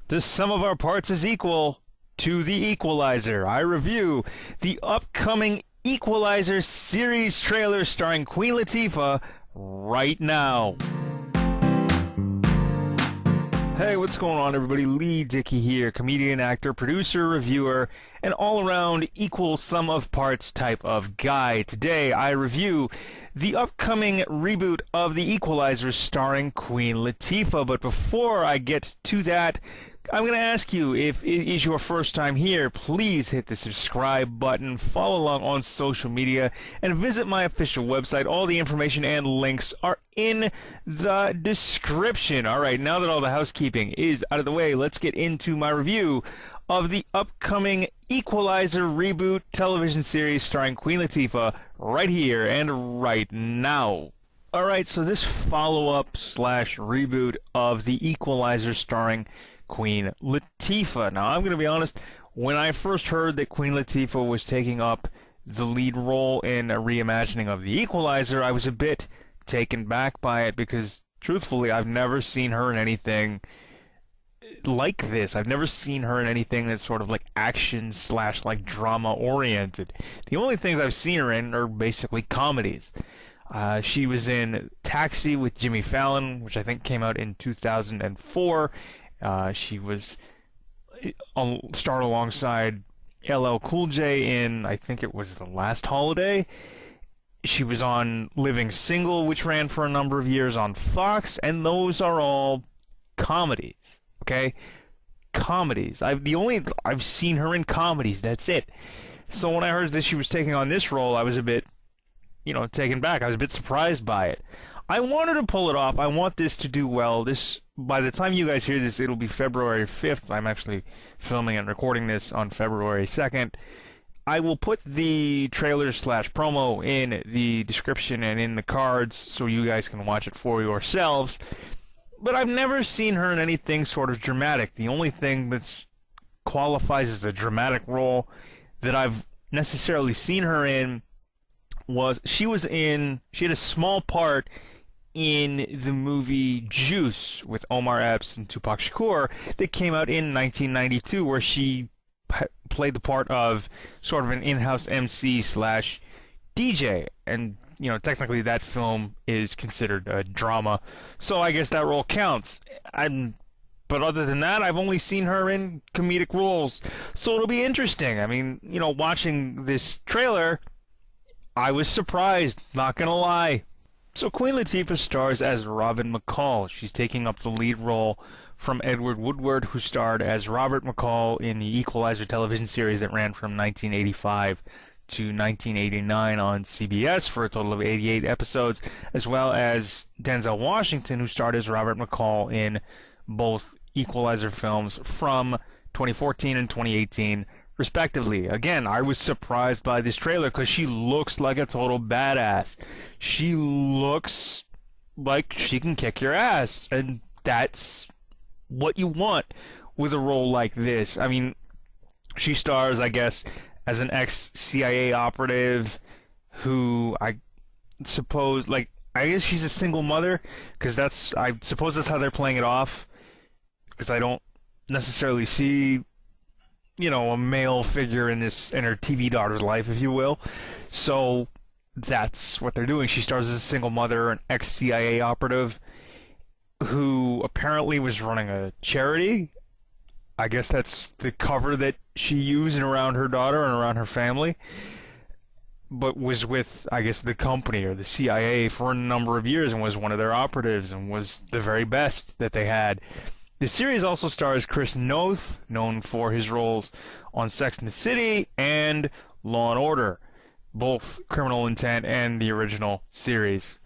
The sum of our parts is equal to the Equalizer. I review the upcoming Equalizer series trailer starring Queen Latifah right now. Hey, what's going on, everybody? Leigh Dickey here, comedian, actor, producer, reviewer, and all-around equal sum of parts type of guy. Today, I review the upcoming reboot of The Equalizer starring Queen Latifah. But before I get to that, I'm going to ask you, if it is your first time here, please hit the subscribe button, follow along on social media, and visit my official website. All the information and links are in the description. Alright, now that all the housekeeping is out of the way, let's get into my review of the upcoming Equalizer reboot television series starring Queen Latifah right here and right now. Alright, so this follow-up slash reboot of The Equalizer starring Queen Latifah. Now, I'm going to be honest, when I first heard that Queen Latifah was taking up the lead role in a reimagining of The Equalizer, I was a bit taken back by it because, truthfully, I've never seen her in anything like this. I've never seen her in anything that's sort of like action slash like drama oriented. The only things I've seen her in are basically comedies. She was in Taxi with Jimmy Fallon, which I think came out in 2004. She was starred alongside LL Cool J in, I think it was The Last Holiday. She was on Living Single, which ran for a number of years on Fox, and those are all comedies. Okay, comedies. I've seen her in comedies. That's it. So when I heard that she was taking on this role, I was a bit, taken back. I was a bit surprised by it. I wanted to pull it off. I want this to do well. By the time you guys hear this, it'll be February 5th. I'm actually filming and recording this on February 2nd. I will put the trailer slash promo in the description and in the cards so you guys can watch it for yourselves. But I've never seen her in anything sort of dramatic. The only thing that qualifies as a dramatic role that I've necessarily seen her in was she had a small part in the movie Juice with Omar Epps and Tupac Shakur that came out in 1992, where she played the part of sort of an in-house MC slash DJ, and technically that film is considered a drama, so I guess that role counts. But other than that, I've only seen her in comedic roles, so it'll be interesting. I mean, watching this trailer, I was surprised, not gonna lie. So Queen Latifah stars as Robin McCall. She's taking up the lead role from Edward Woodward, who starred as Robert McCall in the Equalizer television series that ran from 1985 to 1989 on CBS for a total of 88 episodes, as well as Denzel Washington, who starred as Robert McCall in both Equalizer films from 2014 and 2018, respectively. Again, I was surprised by this trailer because she looks like a total badass. She looks like she can kick your ass, and that's what you want with a role like this. I mean, she stars, I guess, as an ex-CIA operative who I guess she's a single mother, because I suppose that's how they're playing it off, because I don't necessarily see a male figure in her TV daughter's life, if you will. So that's what they're doing. She stars as a single mother, an ex-CIA operative who apparently was running a charity. I guess that's the cover that she used around her daughter and around her family, but was with, I guess, the company or the CIA for a number of years and was one of their operatives and was the very best that they had. The series also stars Chris Noth, known for his roles on Sex and the City and Law & Order, both Criminal Intent and the original series.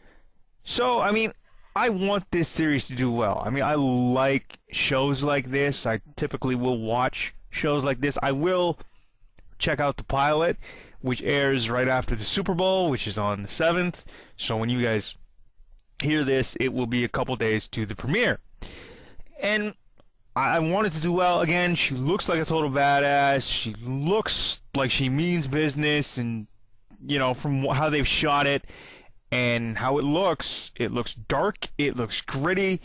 So, I mean, I want this series to do well. I mean, I like shows like this. I typically will watch shows like this. I will check out the pilot, which airs right after the Super Bowl, which is on the 7th. So when you guys hear this, it will be a couple days to the premiere. And I want it to do well. Again, she looks like a total badass. She looks like she means business, and from how they've shot it and how it looks dark, it looks gritty.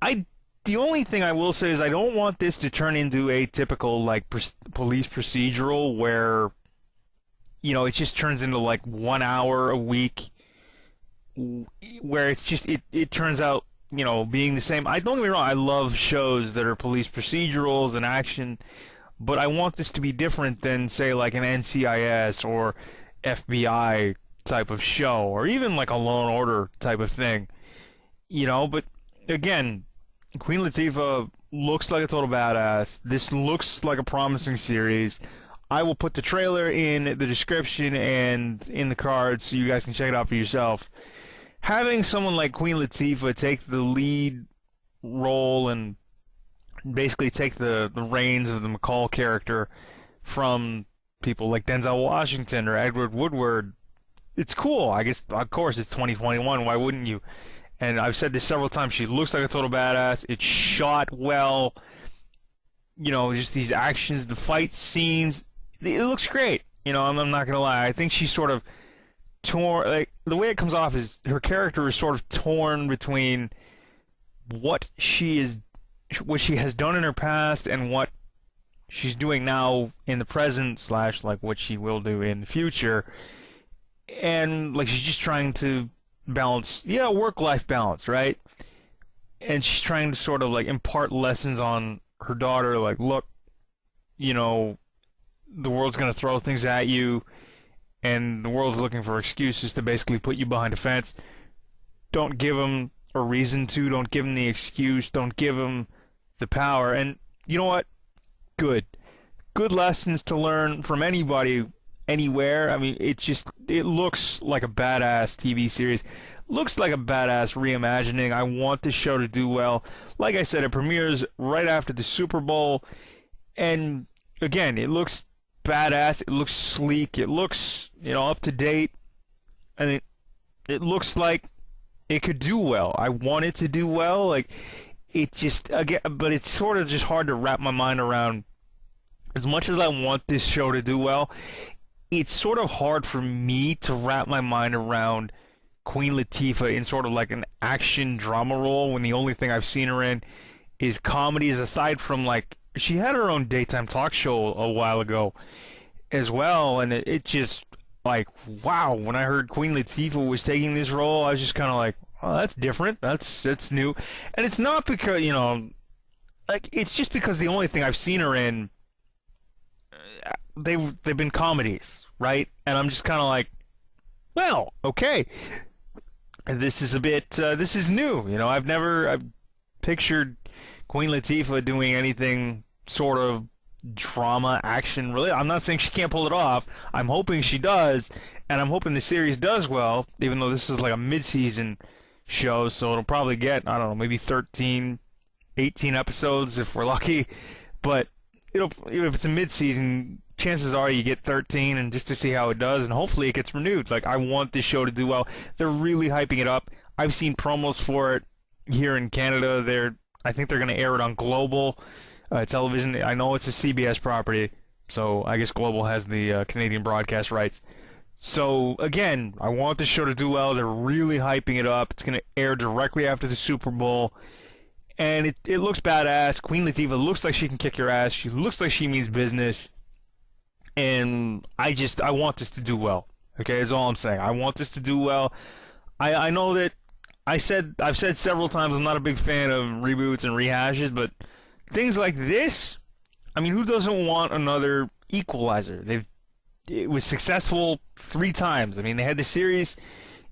I The only thing I will say is I don't want this to turn into a typical like police procedural where, you know, it just turns into like 1 hour a week, where it's just it turns out, you know, being the same. I don't get me wrong, I love shows that are police procedurals and action, but I want this to be different than, say, like an NCIS or FBI type of show, or even like a Law and Order type of thing, you know. But again, Queen Latifah looks like a total badass. This looks like a promising series. I will put the trailer in the description and in the cards so you guys can check it out for yourself. Having someone like Queen Latifah take the lead role and basically take the reins of the McCall character from people like Denzel Washington or Edward Woodward, it's cool. I guess, of course, it's 2021. Why wouldn't you? And I've said this several times. She looks like a total badass. It's shot well. You know, just these actions, the fight scenes. It looks great. You know, I'm not going to lie. I think she's sort of torn. Like, the way it comes off is her character is sort of torn between what she has done in her past and what she's doing now in the present / like what she will do in the future. And like she's just trying to balance, work-life balance, right? And she's trying to sort of like impart lessons on her daughter, like, look, you know, the world's going to throw things at you, and the world's looking for excuses to basically put you behind a fence. Don't give them a reason to. Don't give them the excuse. Don't give them the power. And you know what? Good lessons to learn from anybody, anywhere. I mean, it looks like a badass TV series. Looks like a badass reimagining. I want this show to do well. Like I said, it premieres right after the Super Bowl. And again, it looks badass. It looks sleek. It looks, you know, up to date. And it looks like it could do well. I want it to do well. Like, it just, again, but it's sort of just hard to wrap my mind around. As much as I want this show to do well, it's sort of hard for me to wrap my mind around Queen Latifah in sort of like an action drama role when the only thing I've seen her in is comedies, aside from, like, she had her own daytime talk show a while ago as well, and it just, like, wow, when I heard Queen Latifah was taking this role, I was just kind of like, oh, that's different, that's new. And it's not because, you know, like, it's just because the only thing I've seen her in, they've been comedies, right? And I'm just kind of like, well, okay, this is a bit, this is new, you know. I've pictured Queen Latifah doing anything sort of drama, action, really. I'm not saying she can't pull it off. I'm hoping she does, and I'm hoping the series does well, even though this is like a mid-season show, so it'll probably get, I don't know, maybe 13, 18 episodes if we're lucky. But if it's a mid-season, chances are you get 13, and just to see how it does, and hopefully it gets renewed. Like, I want this show to do well. They're really hyping it up. I've seen promos for it here in Canada. I think they're going to air it on Global television. I know it's a CBS property, so I guess Global has the Canadian broadcast rights. So, again, I want this show to do well. They're really hyping it up. It's going to air directly after the Super Bowl. And it looks badass. Queen Latifah looks like she can kick your ass. She looks like she means business. And I want this to do well. Okay, that's all I'm saying. I want this to do well. I know that I've said several times I'm not a big fan of reboots and rehashes, but things like this, I mean, who doesn't want another Equalizer? It was successful 3 times. I mean, they had the series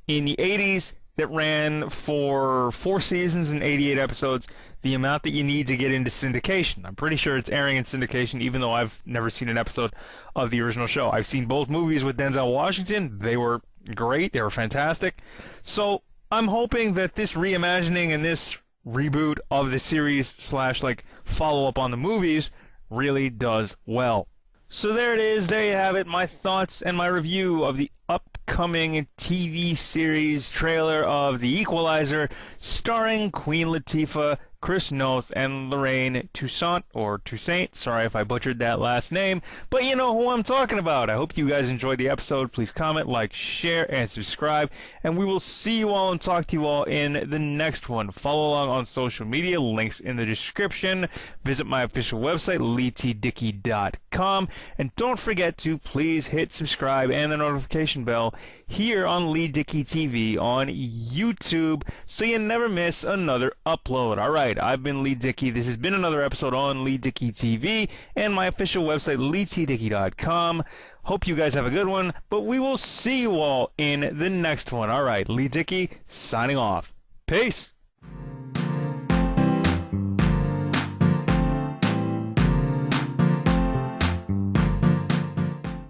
in the 80s that ran for 4 seasons and 88 episodes, the amount that you need to get into syndication. I'm pretty sure it's airing in syndication, even though I've never seen an episode of the original show. I've seen both movies with Denzel Washington. They were great. They were fantastic. So I'm hoping that this reimagining and this reboot of the series / like follow-up on the movies really does well. So there it is. There you have it. My thoughts and my review of the upcoming TV series trailer of The Equalizer, starring Queen Latifah, Chris Noth, and Lorraine Toussaint, or Toussaint. Sorry if I butchered that last name, but you know who I'm talking about. I hope you guys enjoyed the episode. Please comment, like, share, and subscribe, and we will see you all and talk to you all in the next one. Follow along on social media, links in the description. Visit my official website, LeighTDickey.com, and don't forget to please hit subscribe and the notification bell here on Leigh Dickey TV on YouTube so you never miss another upload. Alright, I've been Leigh Dickey. This has been another episode on Leigh Dickey TV and my official website, LeighTDickey.com. Hope you guys have a good one, but we will see you all in the next one. Alright, Leigh Dickey signing off. Peace!